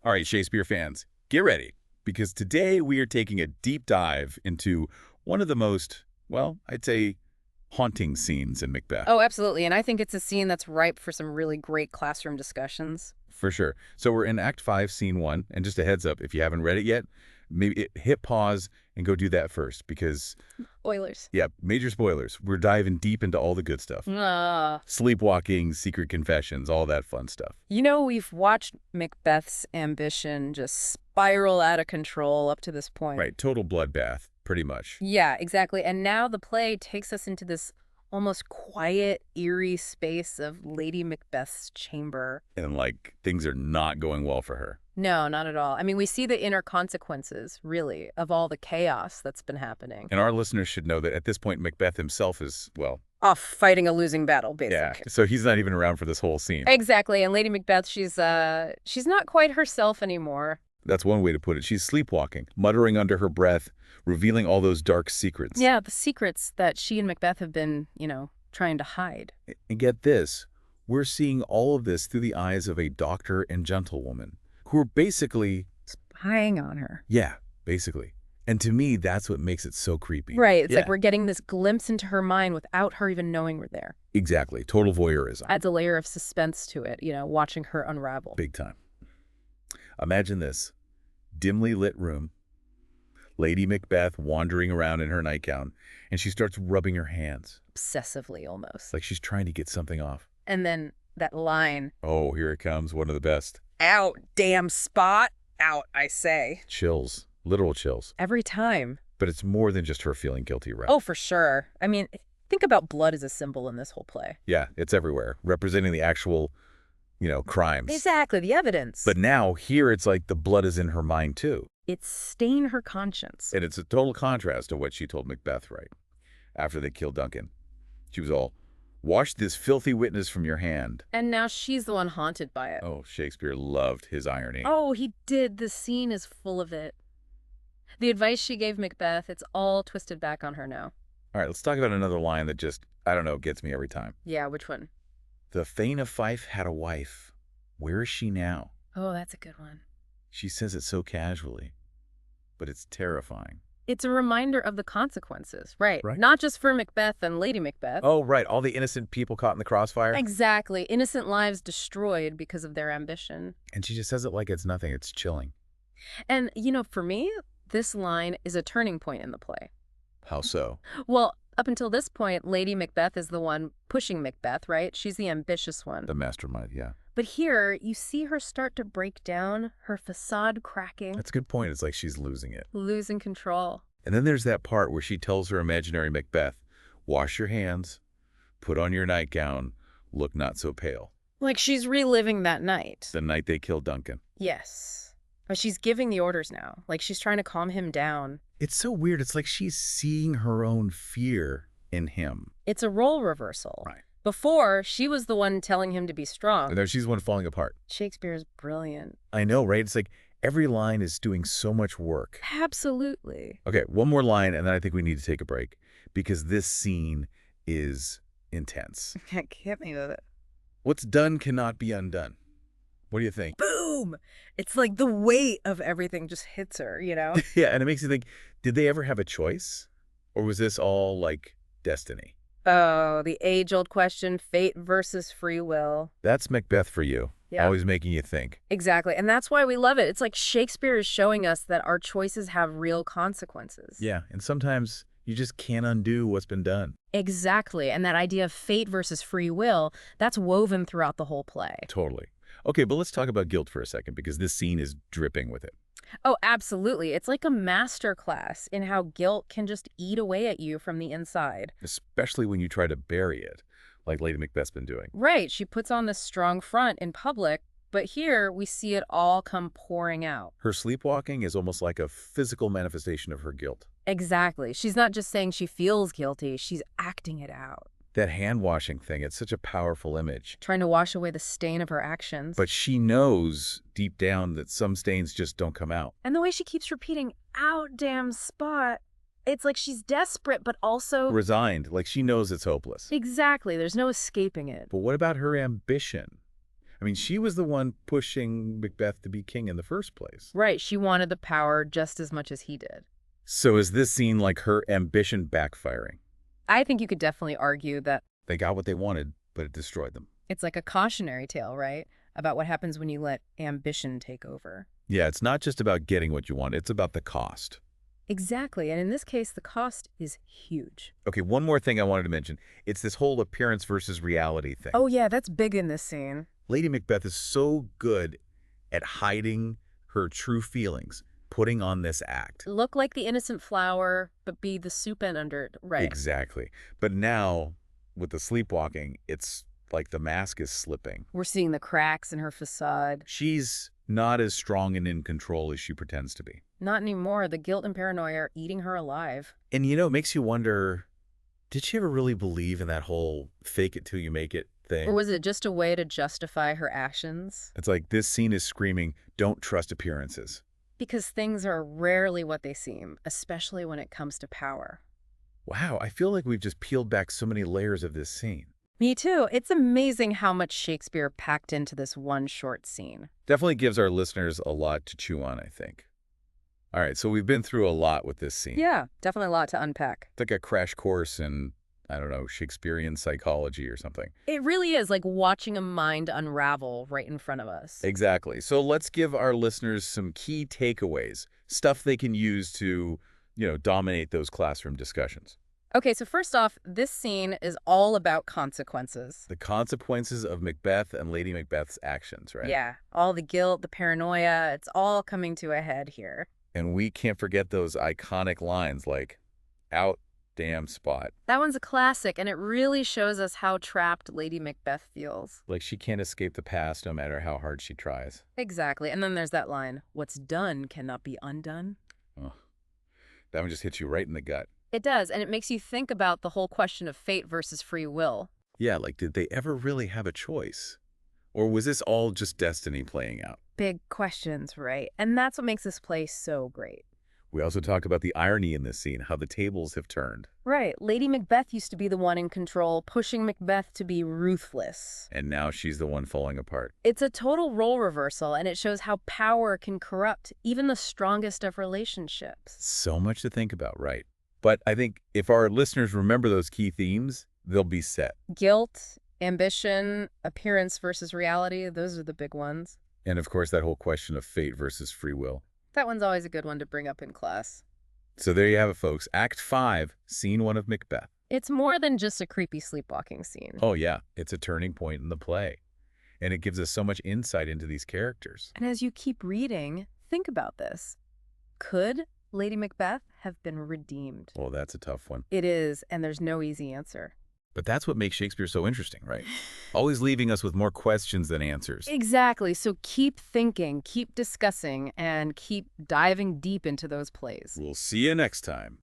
All right, Shakespeare fans, get ready, because today we are taking a deep dive into one of the most, well, I'd say, haunting scenes in Macbeth. Oh, absolutely. And I think it's a scene that's ripe for some really great classroom discussions. For sure. So we're in Act 5, Scene 1, and just a heads up, if you haven't read it yet, maybe hit pause and go do that first, because, Oilers. yeah, major spoilers. We're diving deep into all the good stuff. Sleepwalking, secret confessions, all that fun stuff. We've watched Macbeth's ambition just spiral out of control up to this point. Right, total bloodbath, pretty much. Yeah, exactly. And now the play takes us into this almost quiet, eerie space of Lady Macbeth's chamber. And, like, things are not going well for her. No, not at all. I mean, we see the inner consequences, really, of all the chaos that's been happening. And our listeners should know that at this point, Macbeth himself is, well... Off fighting a losing battle, basically. Yeah, so he's not even around for this whole scene. Exactly. And Lady Macbeth, she's not quite herself anymore. That's one way to put it. She's sleepwalking, muttering under her breath, revealing all those dark secrets. Yeah, the secrets that she and Macbeth have been, trying to hide. And get this, we're seeing all of this through the eyes of a doctor and gentlewoman, who are basically... spying on her. Yeah, basically. And to me, that's what makes it so creepy. Right. It's like we're getting this glimpse into her mind without her even knowing we're there. Exactly. Total voyeurism. Adds a layer of suspense to it, watching her unravel. Big time. Imagine this. Dimly lit room. Lady Macbeth wandering around in her nightgown, and she starts rubbing her hands. Obsessively, almost. Like she's trying to get something off. And then that line. Oh, here it comes. One of the best. Out, damn spot. Out, I say. Chills. Literal chills. Every time. But it's more than just her feeling guilty, right? Oh, for sure. I mean, think about blood as a symbol in this whole play. Yeah, it's everywhere, representing the actual, crimes. Exactly, the evidence. But now, here, it's like the blood is in her mind, too. It's stained her conscience. And it's a total contrast to what she told Macbeth, right? After they killed Duncan. She was all, wash this filthy witness from your hand. And now she's the one haunted by it. Oh, Shakespeare loved his irony. Oh, he did. The scene is full of it. The advice she gave Macbeth, it's all twisted back on her now. All right, let's talk about another line that just, I don't know, gets me every time. Yeah, which one? The Thane of Fife had a wife. Where is she now? Oh, that's a good one. She says it so casually, but it's terrifying. It's a reminder of the consequences, right? Not just for Macbeth and Lady Macbeth. Oh, right. All the innocent people caught in the crossfire. Exactly. Innocent lives destroyed because of their ambition. And she just says it like it's nothing. It's chilling. And, for me, this line is a turning point in the play. How so? Well, up until this point, Lady Macbeth is the one pushing Macbeth, right? She's the ambitious one. The mastermind, yeah. But here, you see her start to break down, her facade cracking. That's a good point. It's like she's losing it. Losing control. And then there's that part where she tells her imaginary Macbeth, wash your hands, put on your nightgown, look not so pale. Like she's reliving that night. The night they killed Duncan. Yes. But she's giving the orders now. Like she's trying to calm him down. It's so weird. It's like she's seeing her own fear in him. It's a role reversal. Right. Before, she was the one telling him to be strong. And then she's the one falling apart. Shakespeare is brilliant. I know, right? It's like every line is doing so much work. Absolutely. Okay, one more line, and then I think we need to take a break, because this scene is intense. Hit me with it. What's done cannot be undone. What do you think? Boom! It's like the weight of everything just hits her, Yeah, and it makes you think, did they ever have a choice? Or was this all, like, destiny? Oh, the age-old question, fate versus free will. That's Macbeth for you. Yeah. Always making you think. Exactly, and that's why we love it. It's like Shakespeare is showing us that our choices have real consequences. Yeah, and sometimes you just can't undo what's been done. Exactly, and that idea of fate versus free will, that's woven throughout the whole play. Totally. Okay, but let's talk about guilt for a second, because this scene is dripping with it. Oh, absolutely. It's like a master class in how guilt can just eat away at you from the inside. Especially when you try to bury it, like Lady Macbeth's been doing. Right. She puts on this strong front in public, but here we see it all come pouring out. Her sleepwalking is almost like a physical manifestation of her guilt. Exactly. She's not just saying she feels guilty, she's acting it out. That hand-washing thing, it's such a powerful image. Trying to wash away the stain of her actions. But she knows deep down that some stains just don't come out. And the way she keeps repeating, out damn spot, it's like she's desperate, but also... resigned, like she knows it's hopeless. Exactly. There's no escaping it. But what about her ambition? I mean, she was the one pushing Macbeth to be king in the first place. Right, she wanted the power just as much as he did. So is this scene like her ambition backfiring? I think you could definitely argue that They got what they wanted, but it destroyed them. it's like a cautionary tale, right? About what happens when you let ambition take over. Yeah, it's not just about getting what you want, it's about the cost. Exactly, and in this case, the cost is huge. Okay, one more thing I wanted to mention. It's this whole appearance versus reality thing. Oh yeah, that's big in this scene. Lady Macbeth is so good at hiding her true feelings, putting on this act. Look like the innocent flower, but be the soup and under it. Right. Exactly. But now, with the sleepwalking, it's like the mask is slipping. We're seeing the cracks in her facade. She's not as strong and in control as she pretends to be. Not anymore. The guilt and paranoia are eating her alive. And it makes you wonder, did she ever really believe in that whole fake it till you make it thing? Or was it just a way to justify her actions? It's like this scene is screaming, don't trust appearances. Because things are rarely what they seem, especially when it comes to power. Wow, I feel like we've just peeled back so many layers of this scene. Me too. It's amazing how much Shakespeare packed into this one short scene. Definitely gives our listeners a lot to chew on, I think. All right, so we've been through a lot with this scene. Yeah, definitely a lot to unpack. It's like a crash course in, I don't know, Shakespearean psychology or something. It really is like watching a mind unravel right in front of us. Exactly. So let's give our listeners some key takeaways, stuff they can use to, dominate those classroom discussions. Okay, so first off, this scene is all about consequences. The consequences of Macbeth and Lady Macbeth's actions, right? Yeah, all the guilt, the paranoia, it's all coming to a head here. And we can't forget those iconic lines like, out, damn spot. That one's a classic, and it really shows us how trapped Lady Macbeth feels. Like she can't escape the past no matter how hard she tries. Exactly, and then there's that line, what's done cannot be undone. Oh, that one just hits you right in the gut. It does, and it makes you think about the whole question of fate versus free will. Yeah, like did they ever really have a choice? Or was this all just destiny playing out? Big questions, right? And that's what makes this play so great. We also talk about the irony in this scene, how the tables have turned. Right, Lady Macbeth used to be the one in control, pushing Macbeth to be ruthless. And now she's the one falling apart. It's a total role reversal, and it shows how power can corrupt even the strongest of relationships. So much to think about, right? But I think if our listeners remember those key themes, they'll be set. Guilt, ambition, appearance versus reality, those are the big ones. And of course, that whole question of fate versus free will. That one's always a good one to bring up in class. So there you have it, folks. Act 5, Scene 1 of Macbeth. It's more than just a creepy sleepwalking scene. Oh yeah, it's a turning point in the play. And it gives us so much insight into these characters. And as you keep reading, think about this. Could Lady Macbeth have been redeemed? Well, that's a tough one. It is, and there's no easy answer. But that's what makes Shakespeare so interesting, right? Always leaving us with more questions than answers. Exactly. So keep thinking, keep discussing, and keep diving deep into those plays. We'll see you next time.